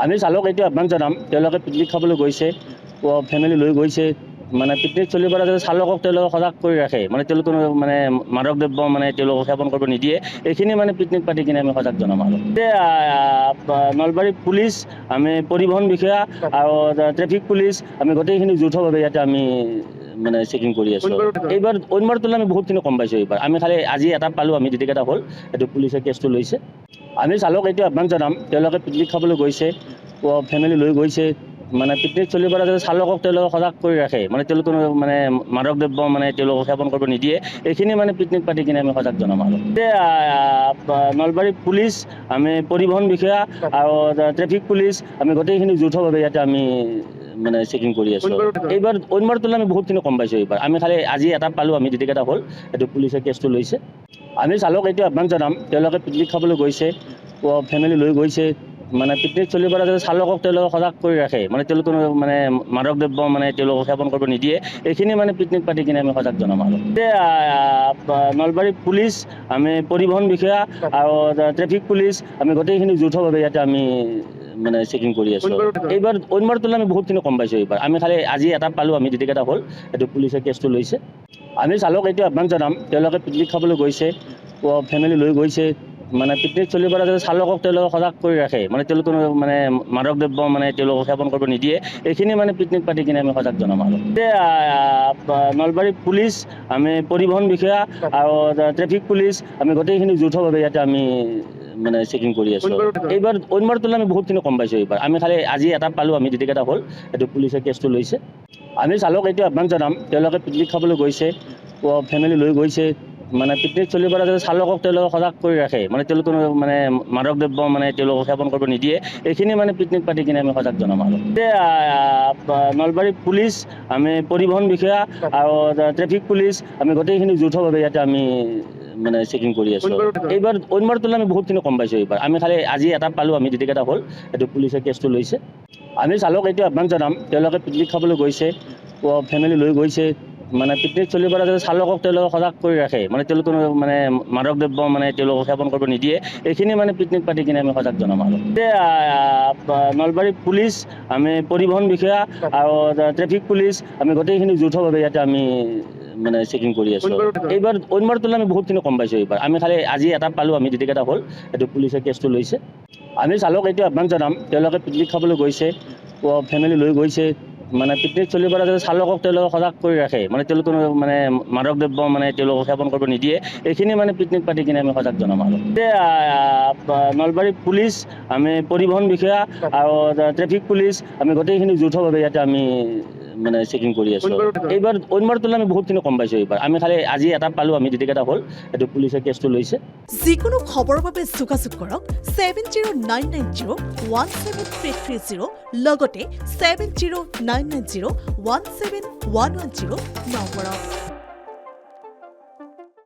আমি চালক এতিয়া আহ্বান জনাম তেওঁলোকে পিকনিক খাবলৈ গৈছে ফেমিলি লৈ গৈছে মানে পিকনিক চলিব পৰা যাতে চালকক তেওঁলোকে সজাগ কৰি ৰাখে মানে তেওঁলোকে মানে মাদক দ্ৰব্য মানে তেওঁলোকক সেৱন কৰিব নিদিয়ে এইখিনি মানে পিকনিক পাতি কিনে আমি সজাগ জনাম আৰু নলবাৰী পুলিচ আমি পৰিবহণ বিষয়া আৰু ট্ৰেফিক পুলিচ আমি গোটেইখিনি যৌথভাৱে ইয়াতে আমি মানে চেকিং কৰি আছোঁ এইবাৰ অন্যবাৰ তুলনাত আমি বহুতখিনি কম পাইছোঁ এইবাৰ আমি খালি আজি এটা পালোঁ আমি যিকেইটা হ'ল সেইটো পুলিচে কেছটো লৈছে আমি চালক এতিয়া আহ্বান জনাম তেওঁলোকে পিকনিক খাবলৈ গৈছে ফেমিলি লৈ গৈছে মানে পিকনিক চলিব পৰা যাতে চালকক তেওঁলোকে সজাগ কৰি ৰাখে মানে তেওঁলোকে মানে মাদক দ্ৰব্য মানে তেওঁলোকক সেৱন কৰিব নিদিয়ে এইখিনি মানে পিকনিক পাতি কিনে আমি সজাগ জনাম আৰু নলবাৰী পুলিচ আমি পৰিবহণ বিষয়া আৰু ট্ৰেফিক পুলিচ আমি গোটেইখিনি যৌথভাৱে ইয়াতে আমি মানে চেকিং কৰি আছোঁ এইবাৰ অন্যবাৰ তুলনাত আমি বহুতখিনি কম পাইছোঁ এইবাৰ আমি খালি আজি এটা পালোঁ আমি যিকেইটা হ'ল সেইটো পুলিচে কেছটো লৈছে আমি চালক এতিয়া আহ্বান জনাম তেওঁলোকে পিকনিক খাবলৈ গৈছে ফেমিলি লৈ গৈছে মানে পিকনিক চলিব পৰা যাতে চালকক তেওঁলোকে সজাগ কৰি ৰাখে মানে তেওঁলোকে মানে মাদক দ্ৰব্য মানে তেওঁলোকক সেৱন কৰিব নিদিয়ে এইখিনি মানে পিকনিক পাতি কিনে আমি সজাগ জনাম আৰু নলবাৰী পুলিচ আমি পৰিবহণ বিষয়া আৰু ট্ৰেফিক পুলিচ আমি গোটেইখিনি যৌথভাৱে ইয়াতে আমি মানে চেকিং কৰি আছোঁ এইবাৰ অন্যবাৰ তুলনাত আমি বহুতখিনি কম পাইছোঁ এইবাৰ আমি খালি আজি এটা পালোঁ আমি যিকেইটা হ'ল সেইটো পুলিচে কেছটো লৈছে আমি চালক এতিয়া আহ্বান জনাম তেওঁলোকে পিকনিক খাবলৈ গৈছে ফেমিলি লৈ গৈছে মানে পিকনিক চলিব পৰা যাতে চালকক তেওঁলোকে সজাগ কৰি ৰাখে মানে তেওঁলোকে মানে মাদক দ্ৰব্য মানে তেওঁলোকক সেৱন কৰিব নিদিয়ে এইখিনি মানে পিকনিক পাতি কিনে আমি সজাগ জনাম আৰু নলবাৰী পুলিচ আমি পৰিবহণ বিষয়া আৰু ট্ৰেফিক পুলিচ আমি গোটেইখিনি যৌথভাৱে ইয়াতে আমি মানে চেকিং কৰি আছোঁ এইবাৰ অন্যবাৰ তুলনাত আমি বহুতখিনি কম পাইছোঁ এইবাৰ আমি খালি আজি এটা পালোঁ আমি যিকেইটা হ'ল সেইটো পুলিচে কেছটো লৈছে আমি চালক এতিয়া আহ্বান জনাম তেওঁলোকে পিকনিক খাবলৈ গৈছে ফেমিলি লৈ গৈছে মানে পিকনিক চলিব পৰা যাতে চালকক তেওঁলোকে সজাগ কৰি ৰাখে মানে তেওঁলোকে মানে মাদক দ্ৰব্য মানে তেওঁলোকক সেৱন কৰিব নিদিয়ে এইখিনি মানে পিকনিক পাতি কিনে আমি সজাগ জনাম আৰু নলবাৰী পুলিচ আমি পৰিবহণ বিষয়া আৰু ট্ৰেফিক পুলিচ আমি গোটেইখিনি যৌথভাৱে ইয়াতে আমি মানে চেকিং কৰি আছোঁ এইবাৰ অন্যবাৰ তুলনাত আমি বহুতখিনি কম পাইছোঁ এইবাৰ আমি খালি আজি এটা পালোঁ আমি যিকেইটা হ'ল সেইটো পুলিচে কেছটো লৈছে আমি চালক এতিয়া আহ্বান জনাম তেওঁলোকে পিকনিক খাবলৈ গৈছে ফেমিলি লৈ গৈছে মানে পিকনিক চলিব পৰা যাতে চালকক তেওঁলোকে সজাগ কৰি ৰাখে মানে তেওঁলোকে মানে মাদক দ্ৰব্য মানে তেওঁলোকক সেৱন কৰিব নিদিয়ে এইখিনি মানে পিকনিক পাতি কিনে আমি সজাগ জনাম আৰু নলবাৰী পুলিচ আমি পৰিবহণ বিষয়া আৰু ট্ৰেফিক পুলিচ আমি গোটেইখিনি যৌথভাৱে ইয়াতে আমি মানে চেকিং কৰি আছোঁ এইবাৰ অন্যবাৰ তুলনাত আমি বহুতখিনি কম পাইছোঁ এইবাৰ আমি খালি আজি এটা পালোঁ আমি যিকেইটা হ'ল সেইটো পুলিচে কেছটো লৈছে আমি চালক এতিয়া আহ্বান জনাম তেওঁলোকে পিকনিক খাবলৈ গৈছে ফেমিলি লৈ গৈছে মানে পিকনিক চলিব পৰা যাতে চালকক তেওঁলোকে সজাগ কৰি ৰাখে মানে তেওঁলোকে মানে মাদক দ্ৰব্য মানে তেওঁলোকক সেৱন কৰিব নিদিয়ে এইখিনি মানে পিকনিক পাতি কিনে আমি সজাগ জনাম আৰু নলবাৰী পুলিচ আমি পৰিবহণ বিষয়া আৰু ট্ৰেফিক পুলিচ আমি গোটেইখিনি যৌথভাৱে ইয়াতে আমি মানে চেকিং কৰি আছোঁ এইবাৰ অন্যবাৰ তুলনাত আমি বহুতখিনি কম পাইছোঁ এইবাৰ আমি খালি আজি এটা পালোঁ আমি যিকেইটা হ'ল সেইটো পুলিচে কেছটো লৈছে যিকোনো খবৰৰ বাবে যোগাযোগ কৰক 7099017330 লগতে 7099017110 নম্বৰত।